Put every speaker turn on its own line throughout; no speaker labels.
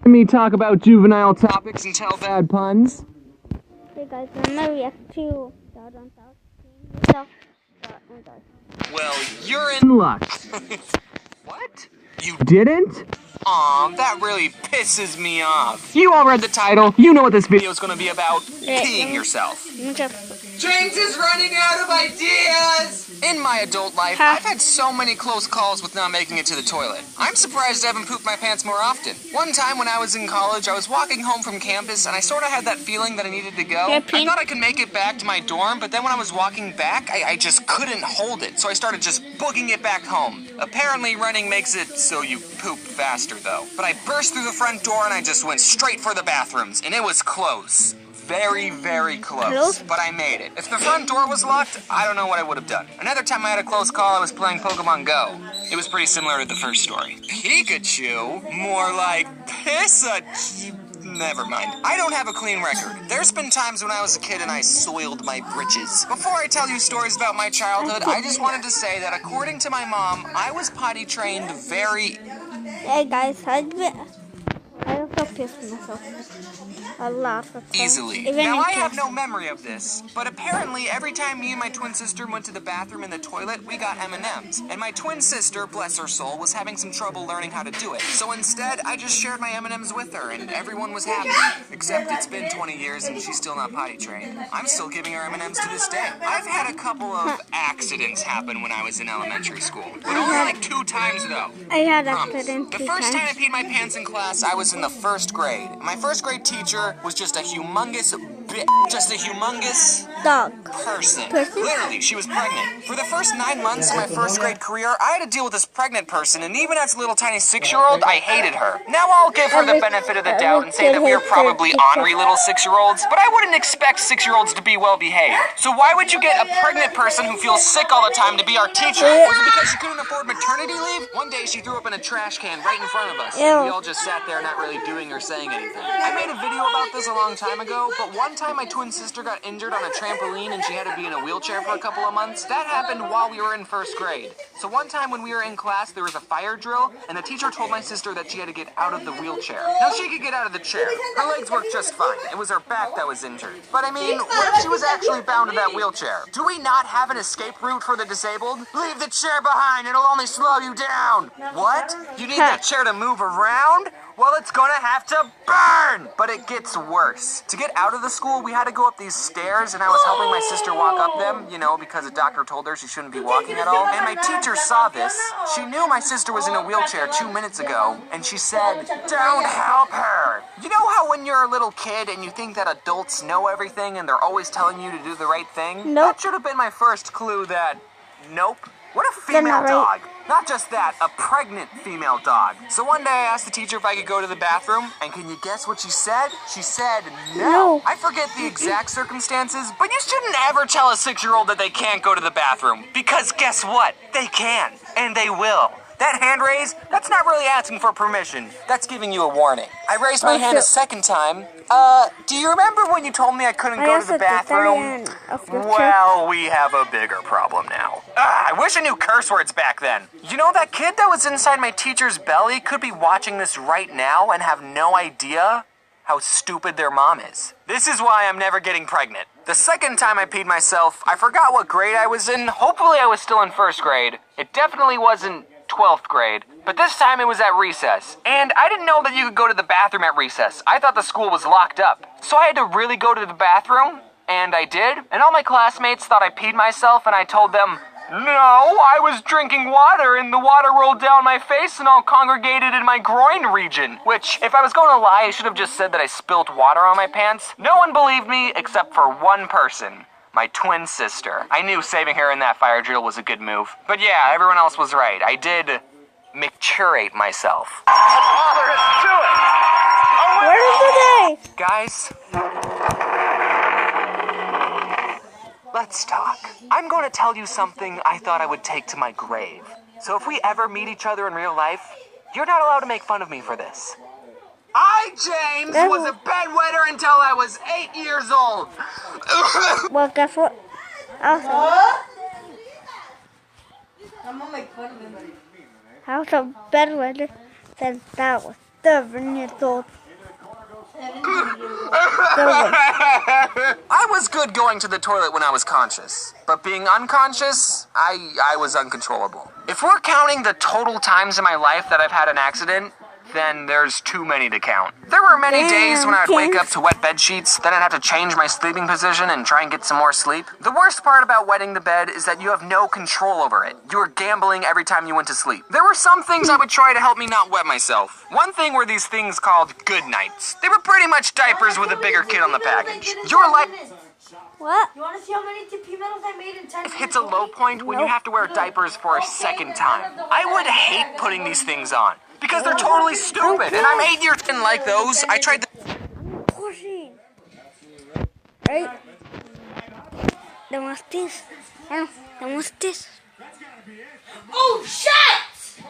Me talk about juvenile topics and tell bad puns.
Hey guys, I'm gonna react to Dot on South.
Well, you're in luck. What? You didn't? Aw, that really pisses me off. You all read the title. You know what this video is going to be about. Peeing yourself. James is running out of ideas! In my adult life, I've had so many close calls with not making it to the toilet. I'm surprised I haven't pooped my pants more often. One time when I was in college, I was walking home from campus and I sort of had that feeling that I needed to go. I thought I could make it back to my dorm, but then when I was walking back, I just couldn't hold it. So I started just booging it back home. Apparently running makes it so you poop faster though. But I burst through the front door and I just went straight for the bathrooms, and it was close. Very, very close, but I made it. If the front door was locked, I don't know what I would have done. Another time I had a close call, I was playing Pokemon Go. It was pretty similar to the first story. Pikachu? More like Pissa... Never mind. I don't have a clean record. There's been times when I was a kid and I soiled my britches. Before I tell you stories about my childhood, I just wanted to say that according to my mom, I was potty trained very...
Hey guys, I also pissed myself a lot of times.
Easily. Now, I have no memory of this, but apparently every time me and my twin sister went to the bathroom in the toilet, we got M&Ms. And my twin sister, bless her soul, was having some trouble learning how to do it. So instead, I just shared my M&Ms with her, and everyone was happy. Except it's been 20 years and she's still not potty trained. I'm still giving her M&Ms to this day. I've had a couple of accidents happen when I was in elementary school, but only like 2 times though.
I had accidents.
The first time I peed my pants in class, I was in the 1st grade. My 1st grade teacher was just a humongous
dog
person. Literally, she was pregnant. For the first 9 months of my 1st grade career, I had to deal with this pregnant person, and even as a little tiny 6-year-old, I hated her. Now I'll give her the benefit of the doubt and say that we are probably ornery little 6-year-olds, but I wouldn't expect 6-year-olds to be well behaved. So why would you get a pregnant person who feels sick all the time to be our teacher? Was it because she couldn't afford maternity leave? One day she threw up in a trash can right in front of us, and we all just sat there not really doing or saying anything. I made a video about this a long time ago, but one time my twin sister got injured on a trampoline and she had to be in a wheelchair for a couple of months. That happened while we were in 1st grade. So one time when we were in class, there was a fire drill, and the teacher told my sister that she had to get out of the wheelchair. Now she could get out of the chair. Her legs worked just fine. It was her back that was injured. But I mean, what if she was actually bound to that wheelchair? Do we not have an escape route for the disabled? Leave the chair behind, it'll only slow you down. What? You need that chair to move around? Well, it's gonna have to burn! But it gets worse. To get out of the school, we had to go up these stairs, and I was helping my sister walk up them, you know, because a doctor told her she shouldn't be walking at all. And my teacher saw this. She knew my sister was in a wheelchair 2 minutes ago, and she said, "Don't help her." You know how when you're a little kid and you think that adults know everything and they're always telling you to do the right thing?
Nope.
That should have been my first clue that, nope. What a female dog. Not just that, a pregnant female dog. So one day I asked the teacher if I could go to the bathroom, and can you guess what she said? She said no. I forget the exact circumstances, but you shouldn't ever tell a 6-year-old that they can't go to the bathroom. Because guess what? They can, and they will. That hand raise, that's not really asking for permission. That's giving you a warning. I raised my hand a second time. Do you remember when you told me I couldn't go to the bathroom? Well, we have a bigger problem now. I wish I knew curse words back then. You know, that kid that was inside my teacher's belly could be watching this right now and have no idea how stupid their mom is. This is why I'm never getting pregnant. The second time I peed myself, I forgot what grade I was in. Hopefully I was still in 1st grade. It definitely wasn't 12th grade, but this time it was at recess. And I didn't know that you could go to the bathroom at recess. I thought the school was locked up. So I had to really go to the bathroom, and I did. And all my classmates thought I peed myself, and I told them, no, I was drinking water, and the water rolled down my face and all congregated in my groin region. Which, if I was going to lie, I should have just said that I spilt water on my pants. No one believed me except for one person. My twin sister. I knew saving her in that fire drill was a good move. But yeah, everyone else was right. I did micturate myself.
Where is the day?
Guys, let's talk. I'm going to tell you something I thought I would take to my grave. So if we ever meet each other in real life, you're not allowed to make fun of me for this. I, James, was a bedwetter until I was 8 years old.
Well, guess what? I was a bedwetter since that was 7 years old.
I was good going to the toilet when I was conscious, but being unconscious, I was uncontrollable. If we're counting the total times in my life that I've had an accident, then there's too many to count. There were many days when I'd wake up to wet bed sheets, then I'd have to change my sleeping position and try and get some more sleep. The worst part about wetting the bed is that you have no control over it. You were gambling every time you went to sleep. There were some things I would try to help me not wet myself. One thing were these things called good nights. They were pretty much diapers with a bigger kid on the package. Your life
What?
You want to see how many TP medals I made in 10 minutes?
hits a low point when you have to wear diapers for a second time. I would hate putting these things on because they're totally stupid, and I'm 8 years in like those. I tried
Pushing. Right? Demos this. Demos this.
Oh, shit!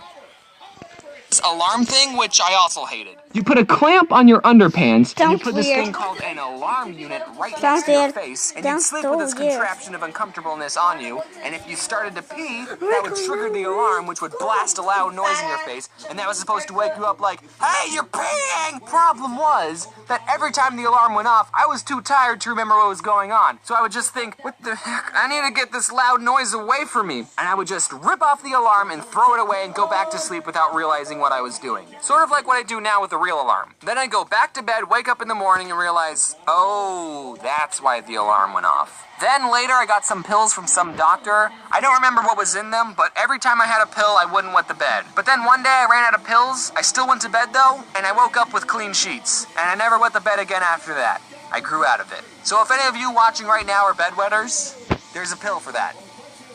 this alarm thing, which I also hated. You put a clamp on your underpants, and you
Sounds
put this
weird.
thing called an alarm unit right
Sounds
next to your
weird.
face, and you'd
Sounds
sleep
so
with this
weird.
contraption of uncomfortableness on you, and if you started to pee, that would trigger the alarm, which would blast a loud noise in your face, and that was supposed to wake you up like, hey, you're peeing! Problem was that every time the alarm went off, I was too tired to remember what was going on, so I would just think, what the heck, I need to get this loud noise away from me, and I would just rip off the alarm and throw it away and go back to sleep without realizing what I was doing. Sort of like what I do now with the real alarm. Then I'd go back to bed, wake up in the morning, and realize, oh, that's why the alarm went off. Then later I got some pills from some doctor. I don't remember what was in them, but every time I had a pill, I wouldn't wet the bed. But then one day I ran out of pills. I still went to bed though, and I woke up with clean sheets. And I never wet the bed again after that. I grew out of it. So if any of you watching right now are bedwetters, there's a pill for that.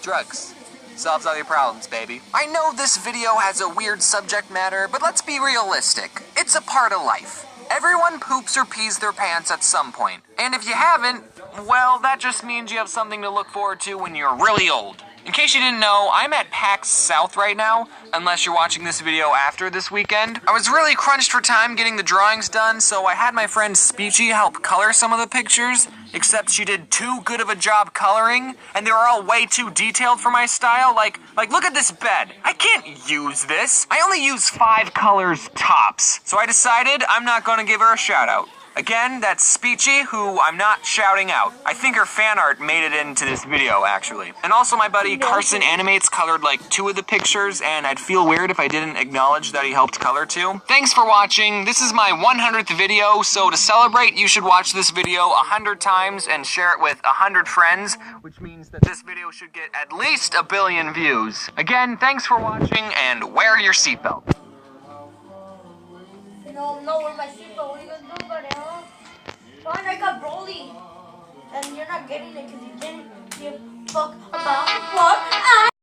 Drugs. Solves all your problems, baby. I know this video has a weird subject matter, but let's be realistic. It's a part of life. Everyone poops or pees their pants at some point. And if you haven't, well, that just means you have something to look forward to when you're really old. In case you didn't know, I'm at PAX South right now, unless you're watching this video after this weekend. I was really crunched for time getting the drawings done, so I had my friend Speechy help color some of the pictures, except she did too good of a job coloring, and they were all way too detailed for my style. Like look at this bed. I can't use this. I only use 5 colors tops. So I decided I'm not gonna give her a shout out. Again, that's Speechy, who I'm not shouting out. I think her fan art made it into this video, actually. And also my buddy Carson Animates colored like 2 of the pictures, and I'd feel weird if I didn't acknowledge that he helped color 2. Thanks for watching. This is my 100th video, so to celebrate, you should watch this video 100 times and share it with 100 friends, which means that this video should get at least 1 billion views. Again, thanks for watching, and wear your seatbelt.
No, where's my seatbelt? What are you gonna do about it, huh? Fine, I got Broly. And you're not getting it because you didn't give a fuck about what